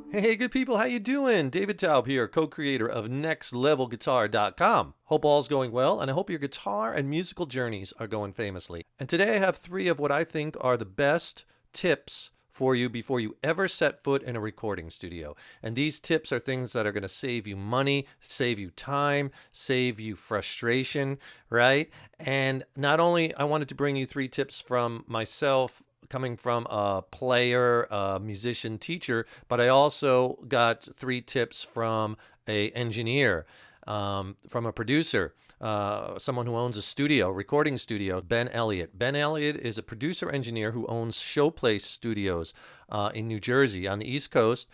Hey, good people, how you doing? David Taub here, co-creator of NextLevelGuitar.com. Hope all's going well, and I hope your guitar and musical journeys are going famously. And today I have 3 of what I think are the best tips for you before you ever set foot in a recording studio. And these tips are things that are going to save you money, save you time, save you frustration, right? And not only I wanted to bring you 3 tips from myself, coming from a player, a musician, teacher, but I also got 3 tips from an engineer, from a producer, someone who owns a studio, recording studio, Ben Elliott. Ben Elliott is a producer engineer who owns Showplace Studios in New Jersey on the East Coast.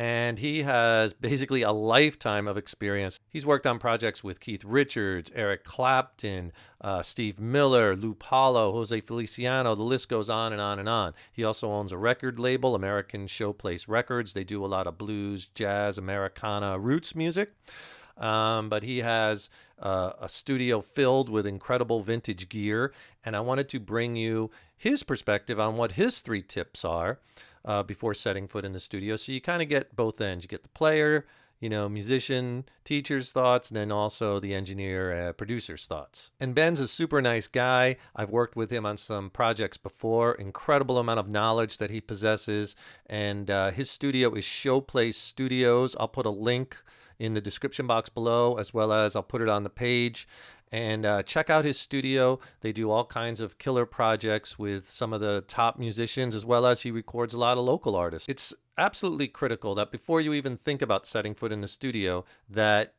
And he has basically a lifetime of experience. He's worked on projects with Keith Richards, Eric Clapton, Steve Miller, Lou Paulo, Jose Feliciano. The list goes on and on and on. He also owns a record label, American Showplace Records. They do a lot of blues, jazz, Americana, roots music. But he has a studio filled with incredible vintage gear. And I wanted to bring you his perspective on what his 3 tips are before setting foot in the studio. So you kind of get both ends. You get the player, musician, teacher's thoughts, and then also the engineer, producer's thoughts. And Ben's a super nice guy. I've worked with him on some projects before. Incredible amount of knowledge that he possesses. And his studio is Showplace Studios. I'll put a link in the description box below, as well as I'll put it on the page. And check out his studio. They do all kinds of killer projects with some of the top musicians, as well as he records a lot of local artists. It's absolutely critical that before you even think about setting foot in the studio, that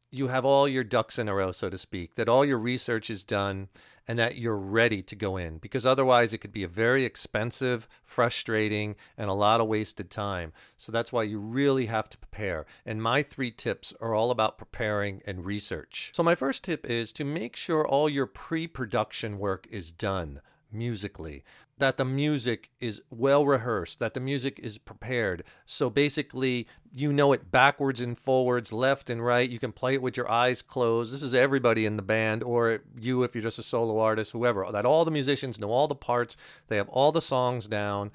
you have all your ducks in a row, so to speak, that all your research is done, and that you're ready to go in, because otherwise it could be a very expensive, frustrating, and a lot of wasted time. So that's why you really have to prepare. And my 3 tips are all about preparing and research. So my first tip is to make sure all your pre-production work is done musically, that the music is well rehearsed, that the music is prepared. So basically, you know it backwards and forwards, left and right. You can play it with your eyes closed. This is everybody in the band, or you if you're just a solo artist, whoever, that all the musicians know all the parts, they have all the songs down,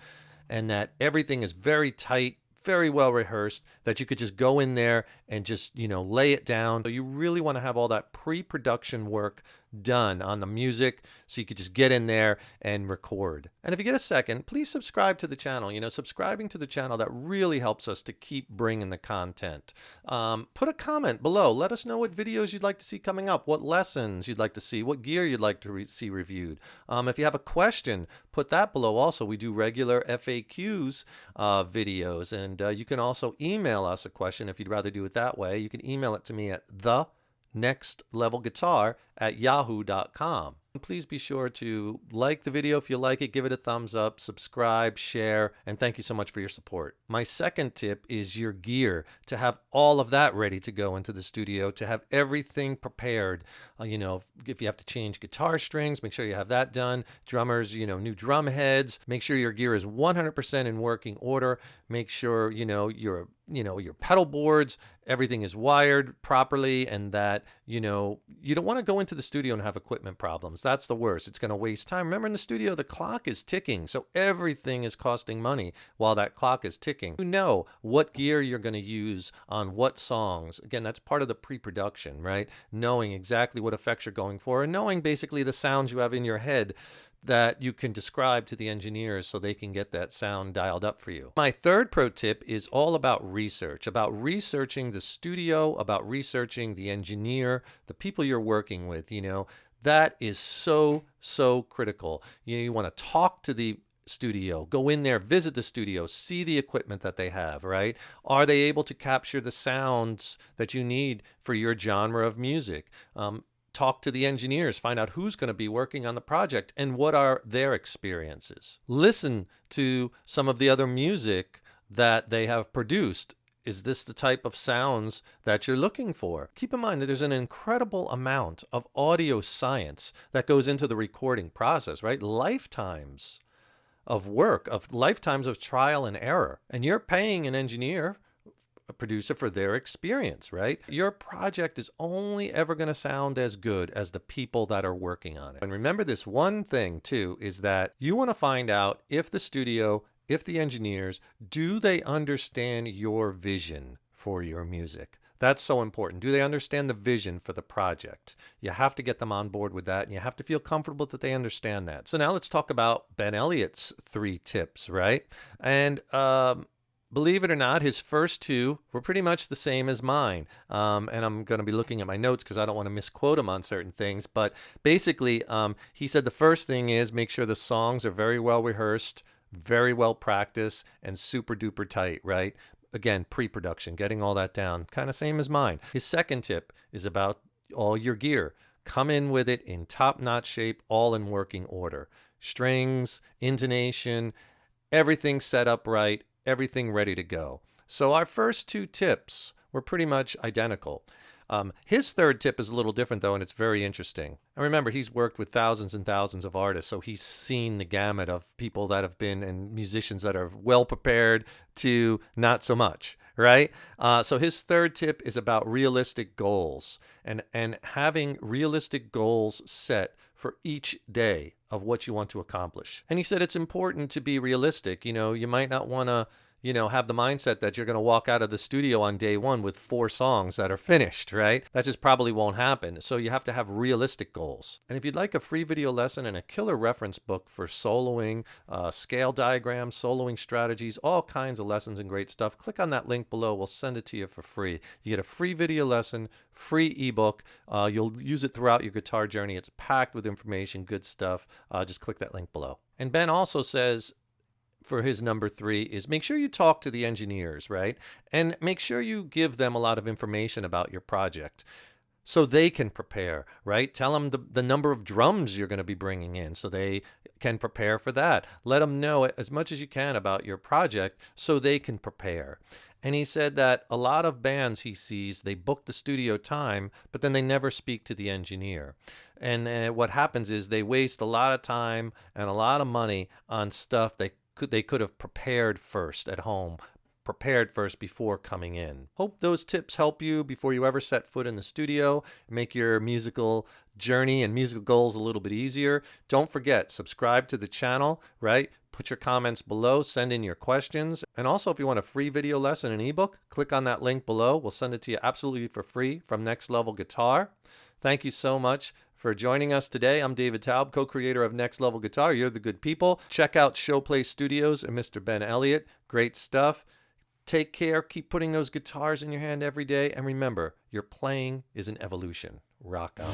and that everything is very tight, very well rehearsed, that you could just go in there and just, lay it down. So you really want to have all that pre-production work done on the music so you could just get in there and record. And if you get a second, please subscribe to the channel. Subscribing to the channel, that really helps us to keep bringing the content. Put a comment below. Let us know what videos you'd like to see coming up, what lessons you'd like to see, what gear you'd like to see reviewed. If you have a question, put that below also. We do regular FAQs videos, and you can also email us a question if you'd rather do it that way. You can email it to me at thenextlevelguitar@yahoo.com. Please be sure to like the video if you like it, give it a thumbs up, subscribe, share, and thank you so much for your support. My second tip is your gear, to have all of that ready to go into the studio, to have everything prepared. If you have to change guitar strings, make sure you have that done. Drummers, new drum heads, make sure your gear is 100% in working order. Make sure, your pedal boards, everything is wired properly, and that, you don't want to go into the studio and have equipment problems. That's the worst. It's going to waste time. Remember, in the studio, the clock is ticking, so everything is costing money while that clock is ticking. You know what gear you're going to use on what songs. Again, that's part of the pre-production, right? Knowing exactly what effects you're going for, and knowing basically the sounds you have in your head that you can describe to the engineers so they can get that sound dialed up for you. My third pro tip is all about research, about researching the studio, about researching the engineer, the people you're working with. That is so, so critical. You want to talk to the studio, go in there, visit the studio, see the equipment that they have, right? Are they able to capture the sounds that you need for your genre of music? Talk to the engineers, find out who's going to be working on the project and what are their experiences. Listen to some of the other music that they have produced. Is this the type of sounds that you're looking for? Keep in mind that there's an incredible amount of audio science that goes into the recording process, right? Lifetimes of work, of lifetimes of trial and error. And you're paying an engineer a producer for their experience, right? Your project is only ever going to sound as good as the people that are working on it. And remember this one thing too, is that you want to find out if the studio, if the engineers, do they understand your vision for your music? That's so important. Do they understand the vision for the project? You have to get them on board with that, and you have to feel comfortable that they understand that. So now let's talk about Ben Elliott's 3 tips, right? And believe it or not, his first 2 were pretty much the same as mine. And I'm going to be looking at my notes because I don't want to misquote him on certain things. But basically, he said the first thing is make sure the songs are very well rehearsed, very well practiced, and super duper tight, right? Again, pre-production, getting all that down, kind of same as mine. His second tip is about all your gear. Come in with it in top-notch shape, all in working order. Strings, intonation, everything set up right, everything ready to go. So our first 2 tips were pretty much identical. His third tip is a little different, though, and it's very interesting. And remember, he's worked with thousands and thousands of artists, so he's seen the gamut of people that have been, and musicians that are well prepared to not so much, right? So his third tip is about realistic goals and having realistic goals set for each day of what you want to accomplish. And he said it's important to be realistic. You know, you might not want to have the mindset that you're going to walk out of the studio on day 1 with 4 songs that are finished, right? That just probably won't happen. So you have to have realistic goals. And if you'd like a free video lesson and a killer reference book for soloing, scale diagrams, soloing strategies, all kinds of lessons and great stuff, click on that link below. We'll send it to you for free. You get a free video lesson, free ebook. You'll use it throughout your guitar journey. It's packed with information, good stuff. Just click that link below. And Ben also says, for his number 3 is make sure you talk to the engineers, right? And make sure you give them a lot of information about your project so they can prepare, right? Tell them the number of drums you're going to be bringing in so they can prepare for that. Let them know as much as you can about your project so they can prepare. And he said that a lot of bands he sees, they book the studio time, but then they never speak to the engineer. And what happens is they waste a lot of time and a lot of money on stuff they could have prepared first at home, prepared first before coming in. Hope those tips help you before you ever set foot in the studio, make your musical journey and musical goals a little bit easier. Don't forget, subscribe to the channel, right? Put your comments below, send in your questions. And also, if you want a free video lesson and ebook, click on that link below. We'll send it to you absolutely for free from Next Level Guitar. Thank you so much for joining us today. I'm David Taub, co-creator of Next Level Guitar. You're the good people. Check out Showplay Studios and Mr. Ben Elliott. Great stuff. Take care. Keep putting those guitars in your hand every day. And remember, your playing is an evolution. Rock on.